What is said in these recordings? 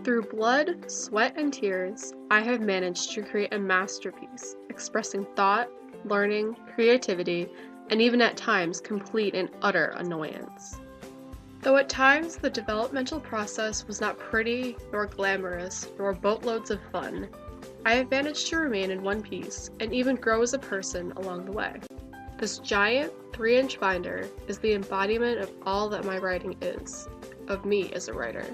Through blood, sweat, and tears, I have managed to create a masterpiece, expressing thought, learning, creativity, and even at times complete and utter annoyance. Though at times the developmental process was not pretty, nor glamorous, nor boatloads of fun, I have managed to remain in one piece and even grow as a person along the way. This giant 3-inch binder is the embodiment of all that my writing is, of me as a writer.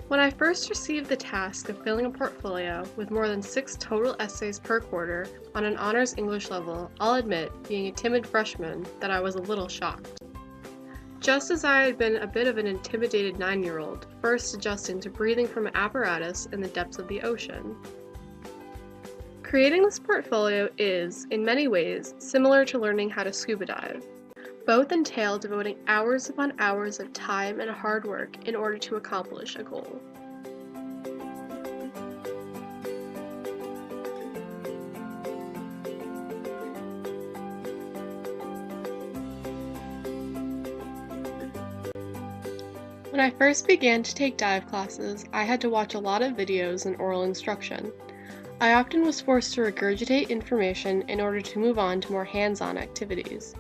When I first received the task of filling a portfolio with more than 6 total essays per quarter on an honors English level, I'll admit, being a timid freshman, that I was a little shocked. Just as I had been a bit of an intimidated 9-year-old, first adjusting to breathing from an apparatus in the depths of the ocean. Creating this portfolio is, in many ways, similar to learning how to scuba dive. Both entail devoting hours upon hours of time and hard work in order to accomplish a goal. When I first began to take dive classes, I had to watch a lot of videos and oral instruction. I often was forced to regurgitate information in order to move on to more hands-on activities.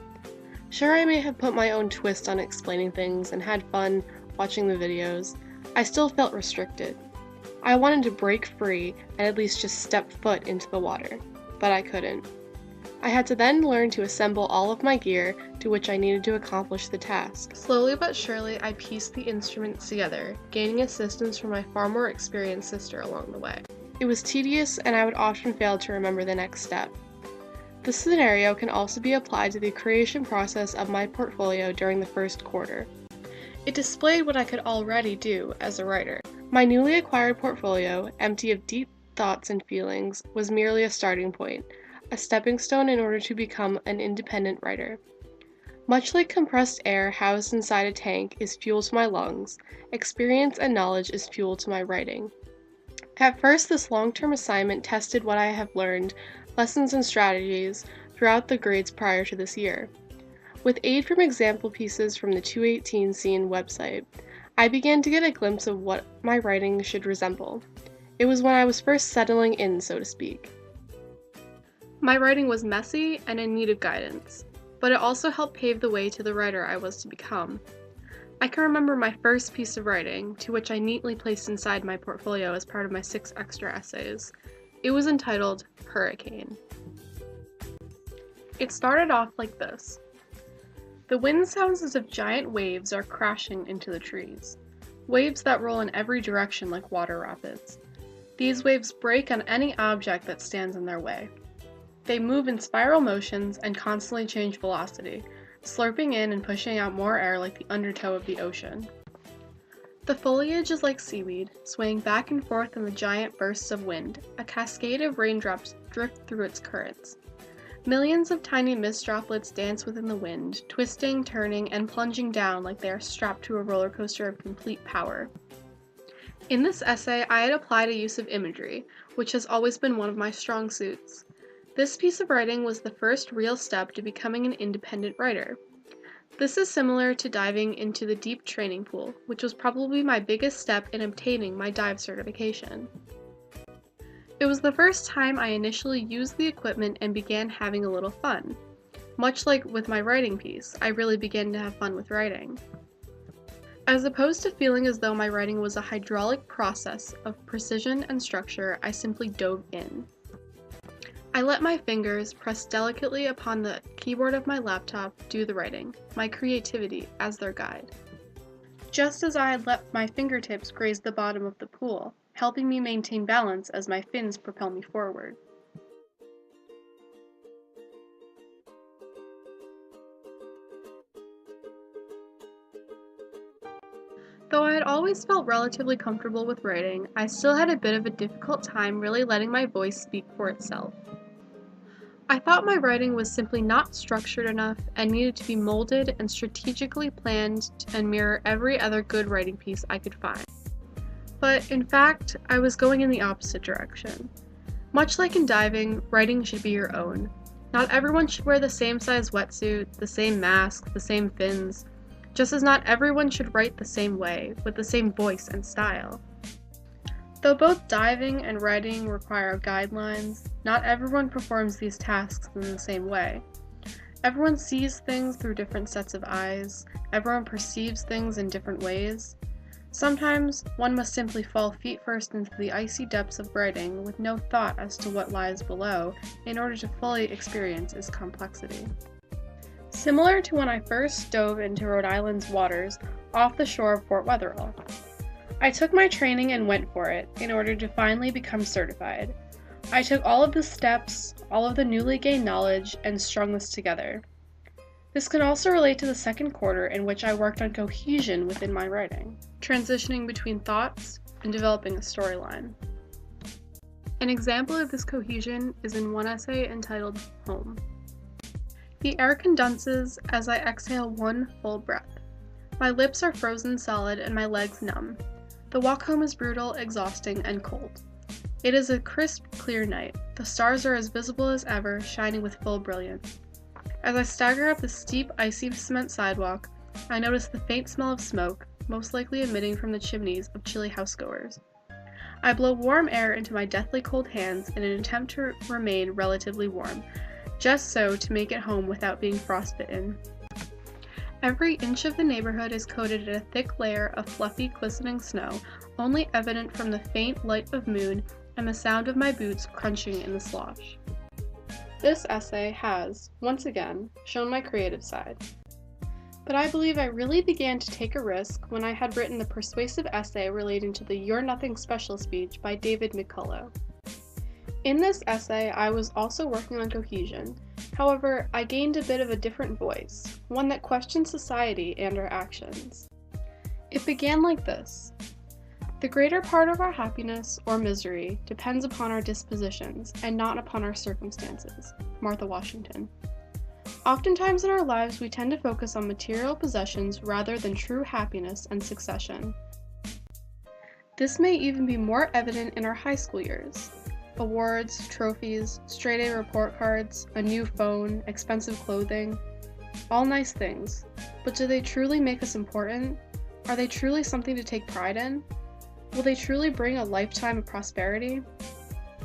Sure, I may have put my own twist on explaining things and had fun watching the videos, I still felt restricted. I wanted to break free and at least just step foot into the water, but I couldn't. I had to then learn to assemble all of my gear to which I needed to accomplish the task. Slowly but surely, I pieced the instruments together, gaining assistance from my far more experienced sister along the way. It was tedious, and I would often fail to remember the next step. This scenario can also be applied to the creation process of my portfolio during the first quarter. It displayed what I could already do as a writer. My newly acquired portfolio, empty of deep thoughts and feelings, was merely a starting point, a stepping stone in order to become an independent writer. Much like compressed air housed inside a tank is fuel to my lungs, experience and knowledge is fuel to my writing. At first, this long-term assignment tested what I have learned, lessons and strategies, throughout the grades prior to this year. With aid from example pieces from the 218 Scene website, I began to get a glimpse of what my writing should resemble. It was when I was first settling in, so to speak. My writing was messy and in need of guidance, but it also helped pave the way to the writer I was to become. I can remember my first piece of writing, to which I neatly placed inside my portfolio as part of my 6 extra essays. It was entitled Hurricane. It started off like this. The wind sounds as if giant waves are crashing into the trees. Waves that roll in every direction like water rapids. These waves break on any object that stands in their way. They move in spiral motions and constantly change velocity, slurping in and pushing out more air like the undertow of the ocean. The foliage is like seaweed, swaying back and forth in the giant bursts of wind. A cascade of raindrops drift through its currents. Millions of tiny mist droplets dance within the wind, twisting, turning, and plunging down like they are strapped to a roller coaster of complete power. In this essay, I had applied a use of imagery, which has always been one of my strong suits. This piece of writing was the first real step to becoming an independent writer. This is similar to diving into the deep training pool, which was probably my biggest step in obtaining my dive certification. It was the first time I initially used the equipment and began having a little fun. Much like with my writing piece, I really began to have fun with writing. As opposed to feeling as though my writing was a hydraulic process of precision and structure, I simply dove in. I let my fingers press delicately upon the keyboard of my laptop do the writing, my creativity as their guide. Just as I had let my fingertips graze the bottom of the pool, helping me maintain balance as my fins propel me forward. Though I had always felt relatively comfortable with writing, I still had a bit of a difficult time really letting my voice speak for itself. I thought my writing was simply not structured enough and needed to be molded and strategically planned and mirror every other good writing piece I could find. But in fact, I was going in the opposite direction. Much like in diving, writing should be your own. Not everyone should wear the same size wetsuit, the same mask, the same fins, just as not everyone should write the same way, with the same voice and style. Though both diving and writing require guidelines, not everyone performs these tasks in the same way. Everyone sees things through different sets of eyes, everyone perceives things in different ways. Sometimes, one must simply fall feet first into the icy depths of writing with no thought as to what lies below in order to fully experience its complexity. Similar to when I first dove into Rhode Island's waters off the shore of Fort Wetherill. I took my training and went for it in order to finally become certified. I took all of the steps, all of the newly gained knowledge, and strung this together. This can also relate to the second quarter in which I worked on cohesion within my writing, transitioning between thoughts and developing a storyline. An example of this cohesion is in one essay entitled Home. The air condenses as I exhale one full breath. My lips are frozen solid and my legs numb. The walk home is brutal, exhausting, and cold. It is a crisp, clear night. The stars are as visible as ever, shining with full brilliance. As I stagger up the steep, icy cement sidewalk, I notice the faint smell of smoke, most likely emitting from the chimneys of chilly housegoers. I blow warm air into my deathly cold hands in an attempt to remain relatively warm, just so to make it home without being frostbitten. Every inch of the neighborhood is coated in a thick layer of fluffy, glistening snow, only evident from the faint light of moon and the sound of my boots crunching in the slosh. This essay has, once again, shown my creative side. But I believe I really began to take a risk when I had written the persuasive essay relating to the You're Nothing Special speech by David McCullough. In this essay, I was also working on cohesion. However, I gained a bit of a different voice, one that questioned society and our actions. It began like this. The greater part of our happiness or misery depends upon our dispositions and not upon our circumstances. Martha Washington. Oftentimes in our lives, we tend to focus on material possessions rather than true happiness and succession. This may even be more evident in our high school years. Awards, trophies, straight-A report cards, a new phone, expensive clothing, all nice things. But do they truly make us important? Are they truly something to take pride in? Will they truly bring a lifetime of prosperity?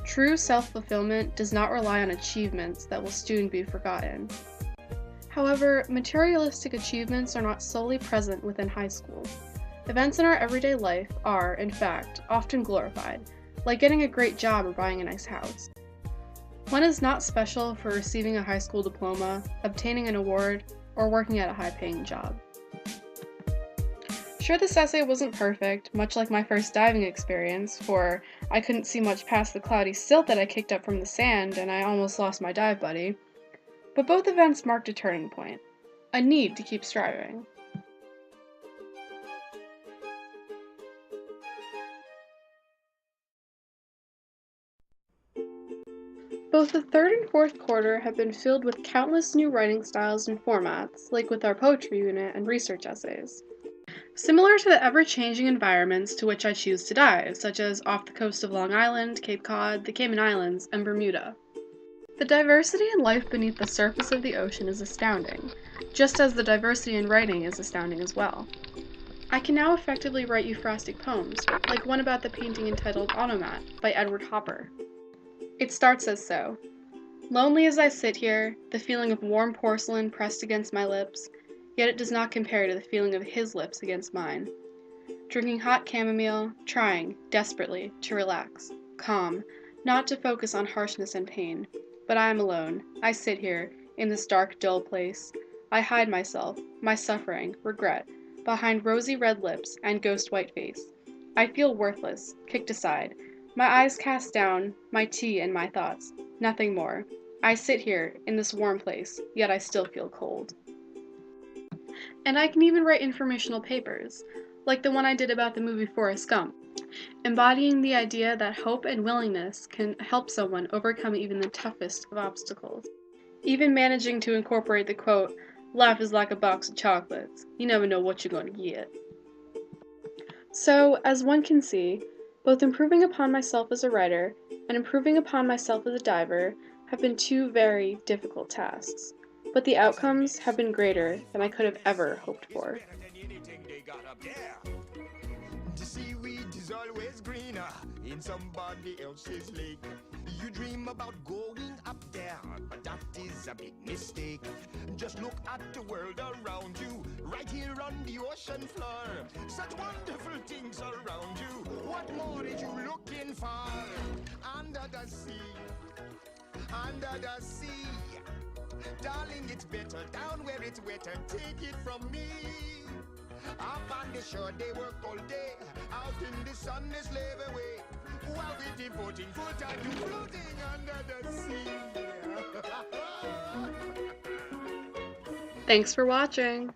True self-fulfillment does not rely on achievements that will soon be forgotten. However, materialistic achievements are not solely present within high school. Events in our everyday life are, in fact, often glorified, like getting a great job or buying a nice house. One is not special for receiving a high school diploma, obtaining an award, or working at a high-paying job. Sure, this essay wasn't perfect, much like my first diving experience, for I couldn't see much past the cloudy silt that I kicked up from the sand and I almost lost my dive buddy. But both events marked a turning point, a need to keep striving. Both the third and fourth quarter have been filled with countless new writing styles and formats, like with our poetry unit and research essays. Similar to the ever-changing environments to which I choose to dive, such as off the coast of Long Island, Cape Cod, the Cayman Islands, and Bermuda. The diversity in life beneath the surface of the ocean is astounding, just as the diversity in writing is astounding as well. I can now effectively write euphrastic poems, like one about the painting entitled Automat by Edward Hopper. It starts as so. Lonely as I sit here, the feeling of warm porcelain pressed against my lips, yet it does not compare to the feeling of his lips against mine. Drinking hot chamomile, trying, desperately, to relax, calm, not to focus on harshness and pain. But I am alone. I sit here, in this dark, dull place. I hide myself, my suffering, regret, behind rosy red lips and ghost white face. I feel worthless, kicked aside, my eyes cast down, my tea and my thoughts, nothing more. I sit here, in this warm place, yet I still feel cold. And I can even write informational papers, like the one I did about the movie Forrest Gump, embodying the idea that hope and willingness can help someone overcome even the toughest of obstacles. Even managing to incorporate the quote, "Life is like a box of chocolates, you never know what you're going to get." So, as one can see, both improving upon myself as a writer and improving upon myself as a diver have been two very difficult tasks, but the outcomes have been greater than I could have ever hoped for. seaweed is always greener in somebody else's lake. You dream about going up there, but that is a big mistake. Just look at the world around you, right here on the ocean floor. Such wonderful things around you. What more are you looking for? Under the sea, under the sea. Darling, it's better down where it's wetter. Take it from me. Up on the shore, they work all day. Out in the sun, they slave away. While we're devoting full time to floating under the sea. Thanks for watching!